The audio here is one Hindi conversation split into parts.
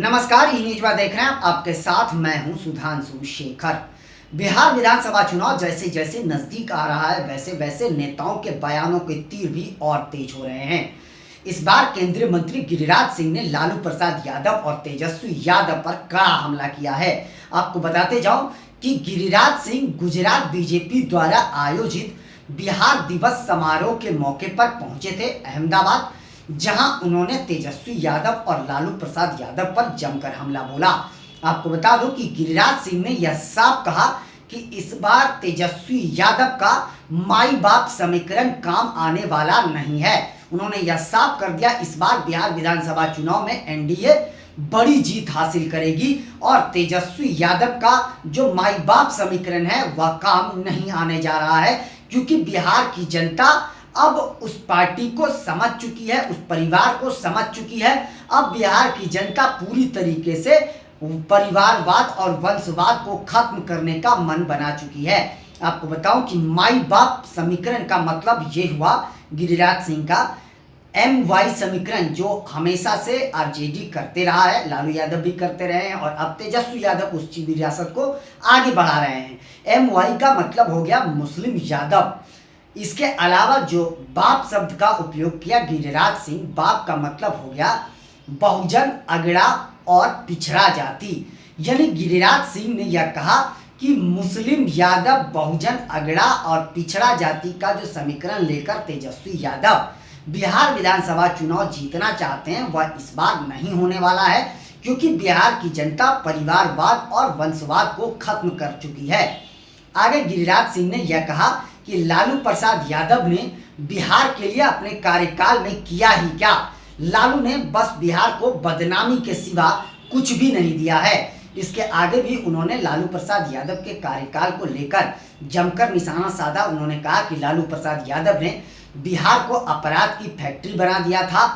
नमस्कार, ई न्यूज में देख रहे हैं आपके साथ मैं हूं सुधांशु शेखर। बिहार विधानसभा चुनाव जैसे जैसे नजदीक आ रहा है वैसे वैसे नेताओं के बयानों के तीर भी और तेज हो रहे हैं। इस बार केंद्रीय मंत्री गिरिराज सिंह ने लालू प्रसाद यादव और तेजस्वी यादव पर कड़ा हमला किया है। आपको बताते जाऊं कि गिरिराज सिंह गुजरात बीजेपी द्वारा आयोजित बिहार दिवस समारोह के मौके पर पहुंचे थे अहमदाबाद, जहां उन्होंने तेजस्वी यादव और लालू प्रसाद यादव पर जमकर हमला बोला। आपको बता दूं कि गिरिराज सिंह ने यह साफ कहा कि इस बार तेजस्वी यादव का माई बाप समीकरण काम आने वाला नहीं है। उन्होंने यह साफ कर दिया इस बार बिहार विधानसभा चुनाव में एनडीए बड़ी जीत हासिल करेगी और तेजस्वी यादव का जो माई बाप समीकरण है वह काम नहीं आने जा रहा है, क्योंकि बिहार की जनता अब उस पार्टी को समझ चुकी है, उस परिवार को समझ चुकी है। अब बिहार की जनता पूरी तरीके से परिवारवाद और वंशवाद को खत्म करने का मन बना चुकी है। आपको बताऊं कि माई बाप समीकरण का मतलब ये हुआ गिरिराज सिंह का MY समीकरण, जो हमेशा से आरजेडी करते रहा है, लालू यादव भी करते रहे हैं और अब तेजस्वी यादव उस विरासत को आगे बढ़ा रहे हैं। MY का मतलब हो गया मुस्लिम यादव। इसके अलावा जो बाप शब्द का उपयोग किया गिरिराज सिंह, बाप का मतलब हो गया बहुजन, अगड़ा और पिछड़ा जाति। यानी गिरिराज सिंह ने यह कहा कि मुस्लिम यादव, बहुजन, अगड़ा और पिछड़ा जाति का जो समीकरण लेकर तेजस्वी यादव बिहार विधानसभा चुनाव जीतना चाहते हैं वह इस बार नहीं होने वाला है, क्योंकि बिहार की जनता परिवारवाद और वंशवाद को खत्म कर चुकी है। आगे गिरिराज सिंह ने यह कहा कि लालू प्रसाद यादव ने बिहार के लिए अपने कार्यकाल में किया ही क्या। लालू ने बस बिहार को बदनामी के सिवा कुछ भी नहीं दिया है। इसके आगे भी उन्होंने लालू प्रसाद यादव के कार्यकाल को लेकर जमकर निशाना साधा। उन्होंने कहा कि लालू प्रसाद यादव ने बिहार को अपराध की फैक्ट्री बना दिया था।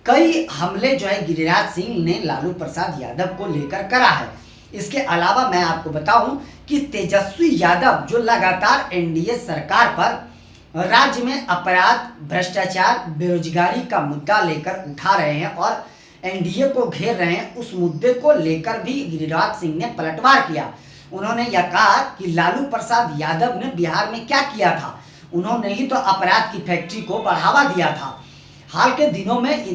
कई हमले जो है गिरिराज सिंह ने लालू प्रसाद यादव को लेकर करा है। इसके अलावा मैं आपको बताऊं कि तेजस्वी यादव जो लगातार एनडीए सरकार पर राज्य में अपराध, भ्रष्टाचार, बेरोजगारी का मुद्दा लेकर उठा रहे हैं और एनडीए को घेर रहे हैं, उस मुद्दे को लेकर भी गिरिराज सिंह ने पलटवार किया। उन्होंने यह कहा कि लालू प्रसाद यादव ने बिहार में क्या किया था, उन्होंने ही तो अपराध की फैक्ट्री को बढ़ावा दिया था। हाल के दिनों में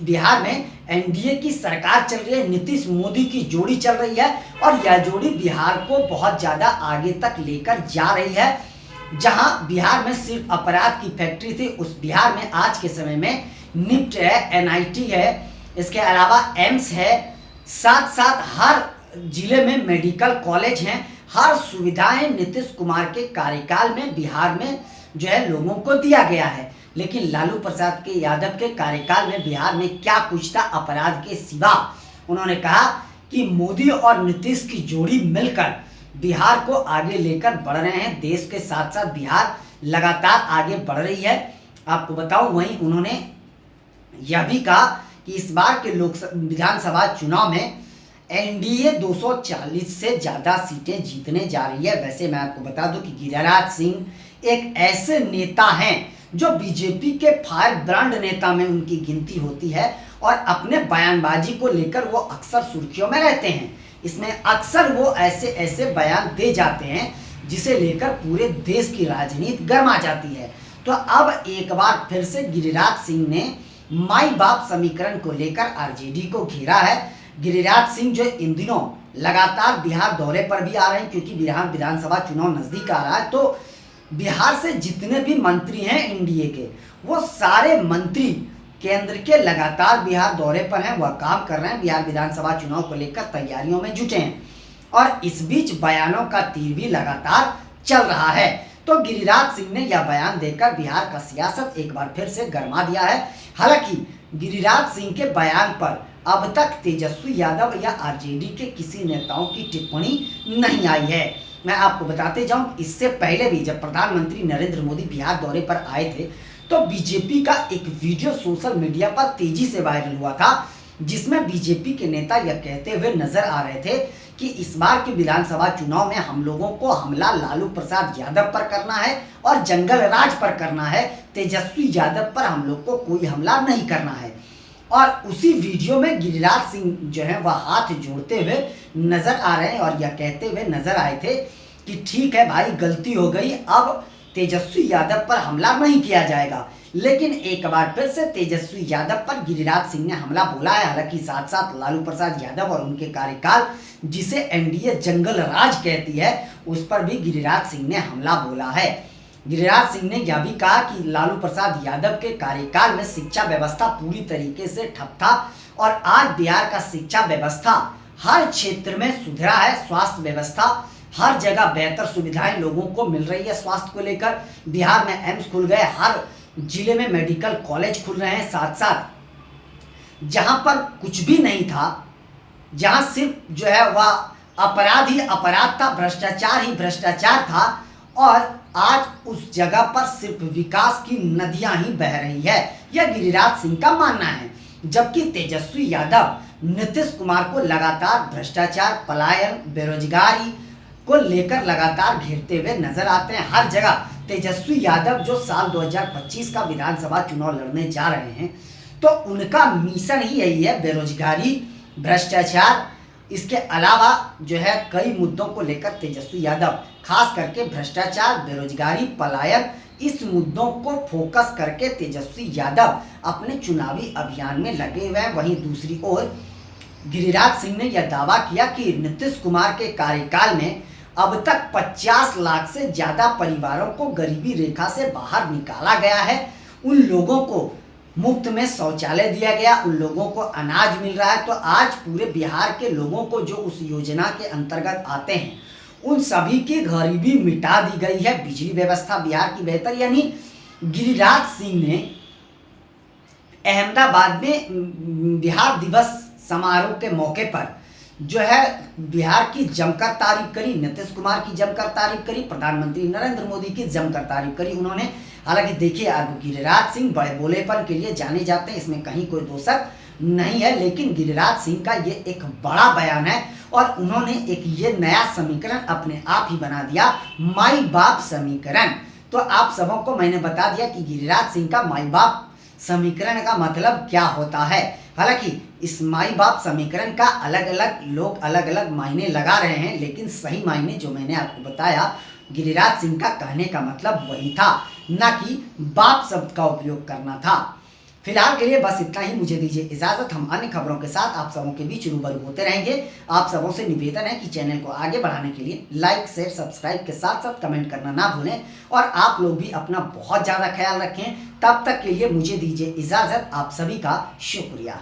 बिहार में एनडीए की सरकार चल रही है, नीतीश मोदी की जोड़ी चल रही है और यह जोड़ी बिहार को बहुत ज़्यादा आगे तक लेकर जा रही है। जहां बिहार में सिर्फ अपराध की फैक्ट्री थी, उस बिहार में आज के समय में निफ्ट है, NIT है, इसके अलावा एम्स है, साथ साथ हर जिले में मेडिकल कॉलेज हैं। हर सुविधाएं नीतीश कुमार के कार्यकाल में बिहार में जो है लोगों को दिया गया है। लेकिन लालू प्रसाद के यादव के कार्यकाल में बिहार में क्या कुछ था अपराध के सिवा। उन्होंने कहा कि मोदी और नीतीश की जोड़ी मिलकर बिहार को आगे लेकर बढ़ रहे हैं। देश के साथ साथ बिहार लगातार आगे बढ़ रही है। आपको बताऊं, वहीं उन्होंने यह भी कहा कि इस बार के विधानसभा चुनाव में एनडीए 240 से ज़्यादा सीटें जीतने जा रही है। वैसे मैं आपको बता दूं कि गिरिराज सिंह एक ऐसे नेता हैं जो बीजेपी के फायर ब्रांड नेता में उनकी गिनती होती है और अपने बयानबाजी को लेकर वो अक्सर सुर्खियों में रहते हैं। इसमें अक्सर वो ऐसे ऐसे बयान दे जाते हैं जिसे लेकर पूरे देश की राजनीति गर्मा जाती है। तो अब एक बार फिर से गिरिराज सिंह ने माई बाप समीकरण को लेकर आरजेडी को घेरा है। गिरिराज सिंह जो इन दिनों लगातार बिहार दौरे पर भी आ रहे हैं, क्योंकि बिहार विधानसभा चुनाव नजदीक आ रहा है, तो बिहार से जितने भी मंत्री हैं एनडीए के, वो सारे मंत्री केंद्र के लगातार बिहार दौरे पर हैं, वह काम कर रहे हैं, बिहार विधानसभा चुनाव को लेकर तैयारियों में जुटे हैं और इस बीच बयानों का तीर भी लगातार चल रहा है। तो गिरिराज सिंह ने यह बयान देकर बिहार का सियासत एक बार फिर से गरमा दिया है। हालांकि गिरिराज सिंह के बयान पर अब तक तेजस्वी यादव या आरजेडी के किसी नेताओं की टिप्पणी नहीं आई है। मैं आपको बताते जाऊं, इससे पहले भी जब प्रधानमंत्री नरेंद्र मोदी बिहार दौरे पर आए थे तो बीजेपी का एक वीडियो सोशल मीडिया पर तेजी से वायरल हुआ था, जिसमें बीजेपी के नेता यह कहते हुए नजर आ रहे थे कि इस बार के विधानसभा चुनाव में हम लोगों को हमला लालू प्रसाद यादव पर करना है और जंगल राज पर करना है, तेजस्वी यादव पर हम लोग को कोई हमला नहीं करना है। और उसी वीडियो में गिरिराज सिंह जो है वह हाथ जोड़ते हुए नजर आ रहे हैं और यह कहते हुए नजर आए थे कि ठीक है भाई, गलती हो गई, अब तेजस्वी यादव पर हमला नहीं किया जाएगा। लेकिन एक बार फिर से तेजस्वी यादव पर गिरिराज सिंह ने हमला बोला है। हालांकि साथ साथ लालू प्रसाद यादव और उनके कार्यकाल, जिसे एनडीए जंगल राज कहती है, उस पर भी गिरिराज सिंह ने हमला बोला है। गिरिराज सिंह ने यह भी कहा कि लालू प्रसाद यादव के कार्यकाल में शिक्षा व्यवस्था पूरी तरीके से ठप था और आज बिहार का शिक्षा व्यवस्था हर क्षेत्र में सुधरा है। स्वास्थ्य व्यवस्था हर जगह बेहतर सुविधाएं लोगों को मिल रही है। स्वास्थ्य को लेकर बिहार में एम्स खुल गए, हर जिले में मेडिकल कॉलेज खुल रहे हैं। साथ साथ जहां पर कुछ भी नहीं था, जहां सिर्फ जो है वह अपराध ही अपराध था, भ्रष्टाचार ही भ्रष्टाचार था, और आज उस जगह पर सिर्फ विकास की नदियां ही बह रही है। यह गिरिराज सिंह का मानना है। जबकि तेजस्वी यादव नीतीश कुमार को लगातार भ्रष्टाचार, पलायन, बेरोजगारी को लेकर लगातार घेरते हुए नजर आते हैं। हर जगह तेजस्वी यादव जो साल 2025 का विधानसभा चुनाव लड़ने जा रहे हैं, तो उनका मिशन ही यही है, बेरोजगारी, भ्रष्टाचार। इसके अलावा जो है कई मुद्दों को लेकर तेजस्वी यादव, खास करके भ्रष्टाचार, बेरोजगारी, पलायन, इस मुद्दों को फोकस करके तेजस्वी यादव अपने चुनावी अभियान में लगे हुए हैं। वहीं दूसरी ओर गिरिराज सिंह ने यह दावा किया कि नीतीश कुमार के कार्यकाल में अब तक 50 लाख से ज्यादा परिवारों को गरीबी रेखा से बाहर निकाला गया है। उन लोगों को मुफ्त में शौचालय दिया गया, उन लोगों को अनाज मिल रहा है। तो आज पूरे बिहार के लोगों को जो उस योजना के अंतर्गत आते हैं, उन सभी की गरीबी मिटा दी गई है। बिजली व्यवस्था बिहार की बेहतर, यानी गिरिराज सिंह ने अहमदाबाद में बिहार दिवस समारोह के मौके पर जो है बिहार की जमकर तारीफ करी, नीतीश कुमार की जमकर तारीफ करी, प्रधानमंत्री नरेंद्र मोदी की जमकर तारीफ करी उन्होंने। हालांकि देखिए, अब गिरिराज सिंह बड़े बोलेपन के लिए जाने जाते हैं, इसमें कहीं कोई दो शक नहीं है। लेकिन गिरिराज सिंह का ये एक बड़ा बयान है और उन्होंने एक ये नया समीकरण अपने आप ही बना दिया, माई बाप समीकरण। तो आप सबों को मैंने बता दिया कि गिरिराज सिंह का माई बाप समीकरण का मतलब क्या होता है। हालांकि इस माई बाप समीकरण का अलग अलग लोग अलग अलग मायने लगा रहे हैं, लेकिन सही मायने जो मैंने आपको बताया, गिरिराज सिंह का कहने का मतलब वही था, ना कि बाप शब्द का उपयोग करना था। फिलहाल के लिए बस इतना ही, मुझे दीजिए इजाजत। हम अन्य खबरों के साथ आप सबों के बीच रूबरू होते रहेंगे। आप सबों से निवेदन है कि चैनल को आगे बढ़ाने के लिए लाइक, शेयर, सब्सक्राइब के साथ साथ कमेंट करना ना भूलें और आप लोग भी अपना बहुत ज़्यादा ख्याल रखें। तब तक के लिए मुझे दीजिए इजाजत। आप सभी का शुक्रिया।